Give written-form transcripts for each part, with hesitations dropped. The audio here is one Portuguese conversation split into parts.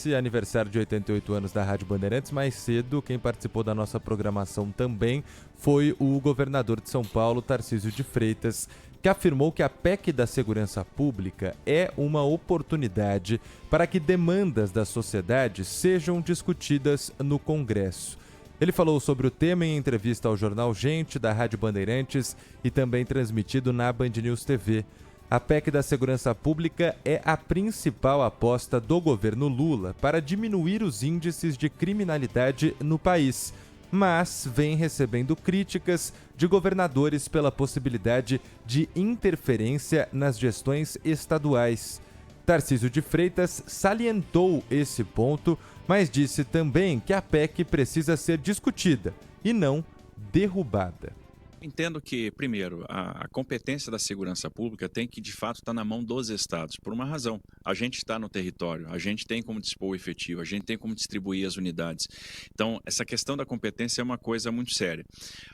nesse aniversário de 88 anos da Rádio Bandeirantes, mais cedo, quem participou da nossa programação também foi o governador de São Paulo, Tarcísio de Freitas, que afirmou que a PEC da segurança pública é uma oportunidade para que demandas da sociedade sejam discutidas no Congresso. Ele falou sobre o tema em entrevista ao jornal Gente, da Rádio Bandeirantes, e também transmitido na Band News TV. A PEC da segurança pública é a principal aposta do governo Lula para diminuir os índices de criminalidade no país, mas vem recebendo críticas de governadores pela possibilidade de interferência nas gestões estaduais. Tarcísio de Freitas salientou esse ponto, mas disse também que a PEC precisa ser discutida e não derrubada. Entendo que, primeiro, a competência da segurança pública tem que, de fato, estar na mão dos estados, por uma razão. A gente está no território, a gente tem como dispor o efetivo, a gente tem como distribuir as unidades. Então, essa questão da competência é uma coisa muito séria.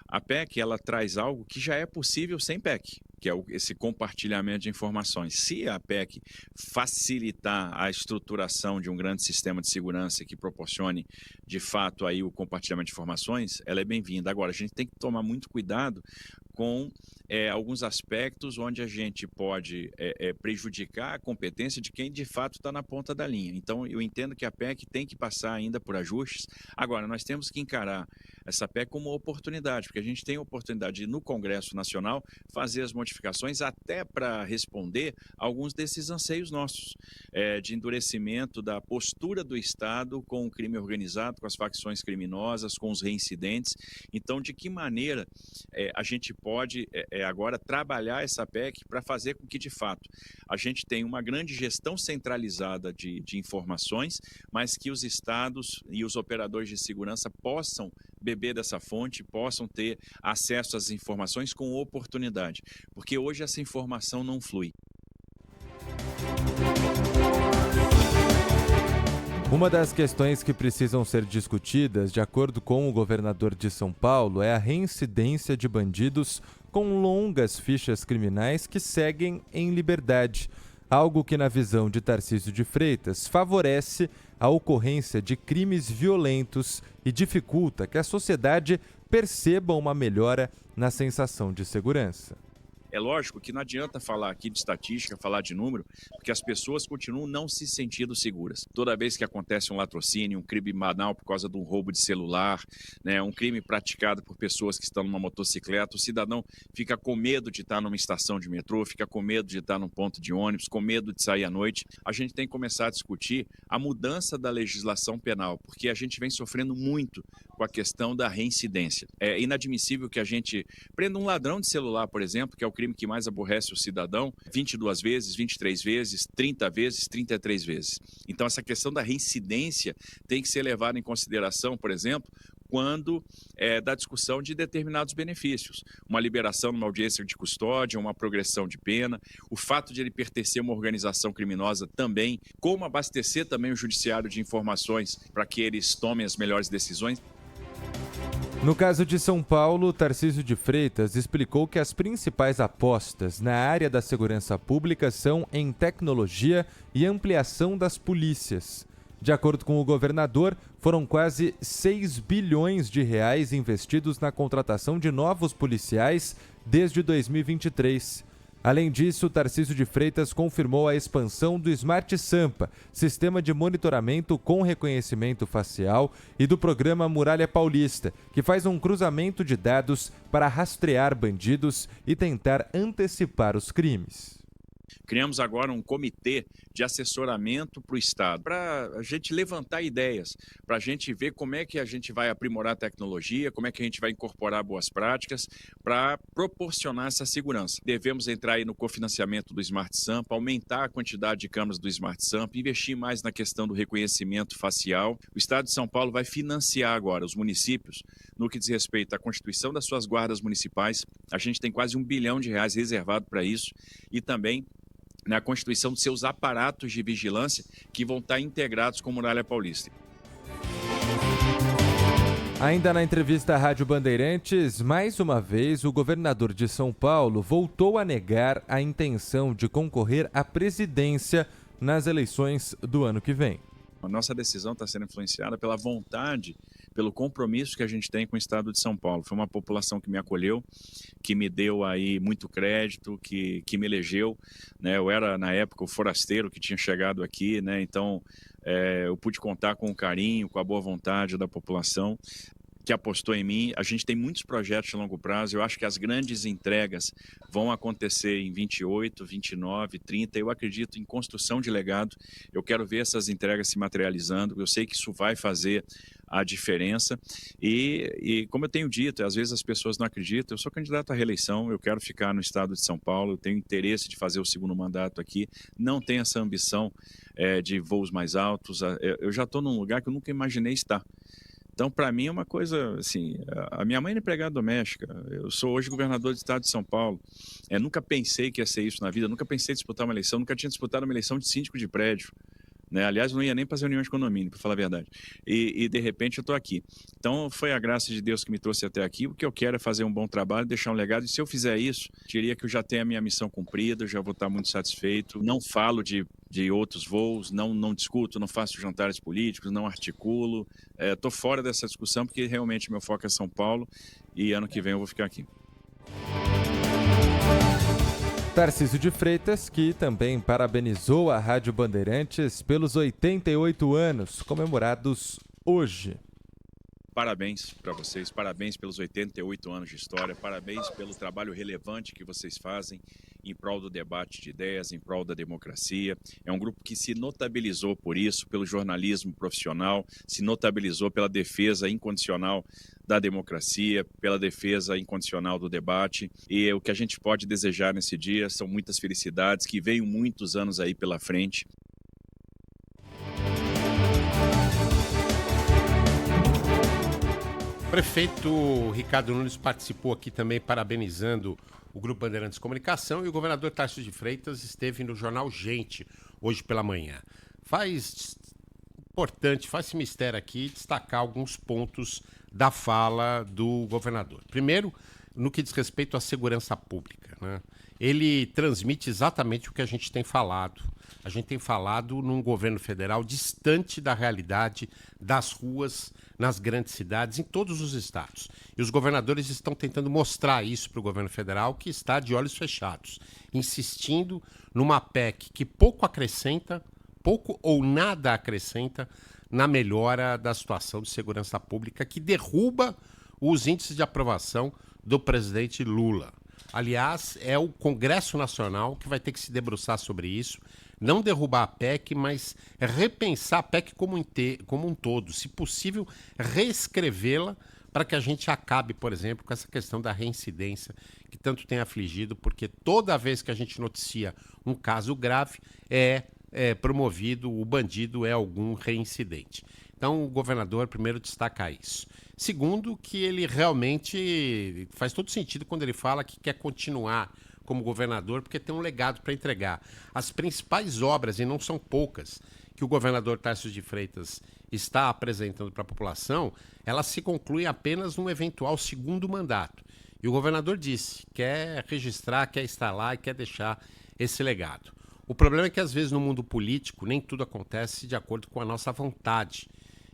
A PEC, ela traz algo que já é possível sem PEC, que é esse compartilhamento de informações. Se a PEC facilitar a estruturação de um grande sistema de segurança que proporcione, de fato, aí o compartilhamento de informações, ela é bem-vinda. Agora, a gente tem que tomar muito cuidado com alguns aspectos onde a gente pode prejudicar a competência de quem de fato está na ponta da linha. Então, eu entendo que a PEC tem que passar ainda por ajustes. Agora, nós temos que encarar essa PEC como uma oportunidade, porque a gente tem a oportunidade de, no Congresso Nacional, fazer as modificações até para responder a alguns desses anseios nossos, de endurecimento da postura do Estado com o crime organizado, com as facções criminosas, com os reincidentes. Então, de que maneira a gente pode agora trabalhar essa PEC para fazer com que, de fato, a gente tenha uma grande gestão centralizada de informações, mas que os estados e os operadores de segurança possam beber dessa fonte, possam ter acesso às informações com oportunidade, porque hoje essa informação não flui. Uma das questões que precisam ser discutidas, de acordo com o governador de São Paulo, é a reincidência de bandidos com longas fichas criminais que seguem em liberdade, algo que, na visão de Tarcísio de Freitas, favorece a ocorrência de crimes violentos e dificulta que a sociedade perceba uma melhora na sensação de segurança. É lógico que não adianta falar aqui de estatística, falar de número, porque as pessoas continuam não se sentindo seguras. Toda vez que acontece um latrocínio, um crime banal por causa de um roubo de celular, né, um crime praticado por pessoas que estão numa motocicleta, o cidadão fica com medo de estar numa estação de metrô, fica com medo de estar num ponto de ônibus, com medo de sair à noite. A gente tem que começar a discutir a mudança da legislação penal, porque a gente vem sofrendo muito com a questão da reincidência. É inadmissível que a gente prenda um ladrão de celular, por exemplo, que é o crime que mais aborrece o cidadão, 22 vezes, 23 vezes, 30 vezes, 33 vezes. Então, essa questão da reincidência tem que ser levada em consideração, por exemplo, quando da discussão de determinados benefícios. Uma liberação numa audiência de custódia, uma progressão de pena, o fato de ele pertencer a uma organização criminosa também, como abastecer também o judiciário de informações para que eles tomem as melhores decisões. No caso de São Paulo, Tarcísio de Freitas explicou que as principais apostas na área da segurança pública são em tecnologia e ampliação das polícias. De acordo com o governador, foram quase 6 bilhões de reais investidos na contratação de novos policiais desde 2023. Além disso, Tarcísio de Freitas confirmou a expansão do Smart Sampa, sistema de monitoramento com reconhecimento facial, e do programa Muralha Paulista, que faz um cruzamento de dados para rastrear bandidos e tentar antecipar os crimes. Criamos agora um comitê de assessoramento para o Estado, para a gente levantar ideias, para a gente ver como é que a gente vai aprimorar a tecnologia, como é que a gente vai incorporar boas práticas para proporcionar essa segurança. Devemos entrar aí no cofinanciamento do Smart Sampa, aumentar a quantidade de câmeras do Smart Sampa, investir mais na questão do reconhecimento facial. O Estado de São Paulo vai financiar agora os municípios no que diz respeito à constituição das suas guardas municipais. A gente tem quase R$1 bilhão reservado para isso, e também na constituição dos seus aparatos de vigilância que vão estar integrados com a Muralha Paulista. Ainda na entrevista à Rádio Bandeirantes, mais uma vez o governador de São Paulo voltou a negar a intenção de concorrer à presidência nas eleições do ano que vem. A nossa decisão está sendo influenciada pela vontade, pelo compromisso que a gente tem com o estado de São Paulo. Foi uma população que me acolheu, que me deu aí muito crédito, que me elegeu, né? Eu era, na época, o forasteiro que tinha chegado aqui, né? Então, eu pude contar com o carinho, com a boa vontade da população que apostou em mim. A gente tem muitos projetos de longo prazo. Eu acho que as grandes entregas vão acontecer em 28, 29, 30. Eu acredito em construção de legado. Eu quero ver essas entregas se materializando. Eu sei que isso vai fazer a diferença. E como eu tenho dito, às vezes as pessoas não acreditam, eu sou candidato à reeleição, eu quero ficar no estado de São Paulo, eu tenho interesse de fazer o segundo mandato aqui, não tenho essa ambição de voos mais altos. Eu já estou num lugar que eu nunca imaginei estar. Então, para mim é uma coisa, assim, a minha mãe é empregada doméstica, eu sou hoje governador do estado de São Paulo, nunca pensei que ia ser isso na vida, nunca pensei em disputar uma eleição, nunca tinha disputado uma eleição de síndico de prédio, né? Aliás, eu não ia nem para as reuniões de condomínio, para falar a verdade, e de repente eu estou aqui. Então, foi a graça de Deus que me trouxe até aqui. O que eu quero é fazer um bom trabalho, deixar um legado, e se eu fizer isso, diria que eu já tenho a minha missão cumprida, eu já vou estar muito satisfeito. Não falo de outros voos, não discuto, não faço jantares políticos, não articulo. Estou fora dessa discussão porque realmente meu foco é São Paulo e ano que vem eu vou ficar aqui. Tarcísio de Freitas, que também parabenizou a Rádio Bandeirantes pelos 88 anos comemorados hoje. Parabéns para vocês, parabéns pelos 88 anos de história, parabéns pelo trabalho relevante que vocês fazem em prol do debate de ideias, em prol da democracia. É um grupo que se notabilizou por isso, pelo jornalismo profissional, se notabilizou pela defesa incondicional da democracia, pela defesa incondicional do debate. E o que a gente pode desejar nesse dia são muitas felicidades, que venham muitos anos aí pela frente. O prefeito Ricardo Nunes participou aqui também parabenizando o Grupo Bandeirantes Comunicação, e o governador Tarcísio de Freitas esteve no jornal Gente hoje pela manhã. Faz esse mistério aqui destacar alguns pontos da fala do governador. Primeiro, no que diz respeito à segurança pública, né? Ele transmite exatamente o que a gente tem falado. A gente tem falado num governo federal distante da realidade das ruas nas grandes cidades, em todos os estados. E os governadores estão tentando mostrar isso para o governo federal, que está de olhos fechados, insistindo numa PEC que pouco ou nada acrescenta na melhora da situação de segurança pública, que derruba os índices de aprovação do presidente Lula. Aliás, é o Congresso Nacional que vai ter que se debruçar sobre isso, não derrubar a PEC, mas repensar a PEC como um todo, se possível, reescrevê-la para que a gente acabe, por exemplo, com essa questão da reincidência que tanto tem afligido, porque toda vez que a gente noticia um caso grave, é promovido, o bandido é algum reincidente. Então, o governador, primeiro, destaca isso. Segundo, que ele realmente faz todo sentido quando ele fala que quer continuar como governador, porque tem um legado para entregar. As principais obras, e não são poucas, que o governador Tarcísio de Freitas está apresentando para a população, elas se concluem apenas num eventual segundo mandato. E o governador disse, quer registrar, quer estar lá e quer deixar esse legado. O problema é que, às vezes, no mundo político, nem tudo acontece de acordo com a nossa vontade.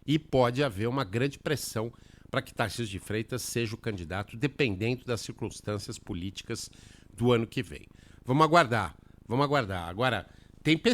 E pode haver uma grande pressão para que Tarcísio de Freitas seja o candidato, dependendo das circunstâncias políticas do ano que vem. Vamos aguardar. Agora, tem